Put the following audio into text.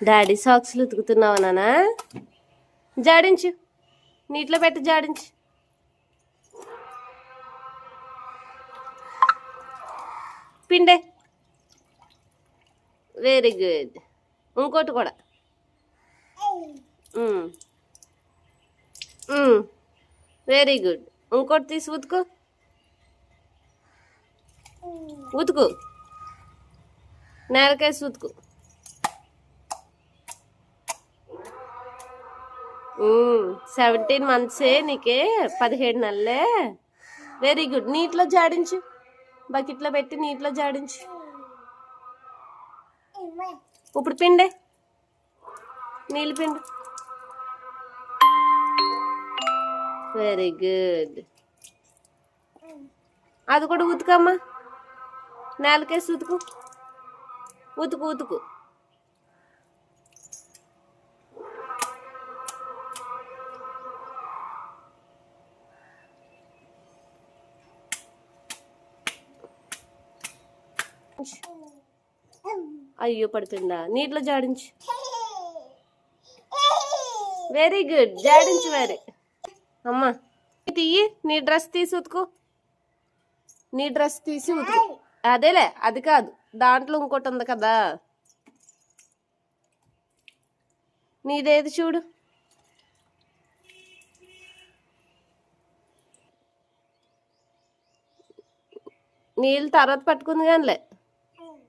Daddy సాక్స్లు ఉతుకుతున్నావా నానా? జాడించు, నీటిలో పెట్టి జాడించు. పిండే. Very good. ఇంకోటి కూడా. Very good. ఇంకోటి తీసి ఉతుకు. ఉతుకు, నేలకేసి ఉతుకు. 17 months నీకే, 17 నెలలే. Very good. నీటిలో జాడించు, బకెట్లో పెట్టి నీటిలో జాడించు. ఇప్పుడు పిండే, నీళ్ళు పిండు. Very good. అది కూడా ఉతుకమ్మా, నేలకేసి ఉతుకు. ఉతుకు ఉతుకు. అయ్యో పడుతుందా? నీటిలో జాడించు. Very good. జాడించు. వెరీ. అమ్మా తీయి, నీ డ్రెస్ తీసి ఉతుకు. నీ డ్రెస్ తీసి ఉతుకు. అదేలే, అది కాదు, దాంట్లో ఇంకోటి ఉంది కదా, నీదేది చూడు. నీళ్ళు తర్వాత పట్టుకుంది కానిలే.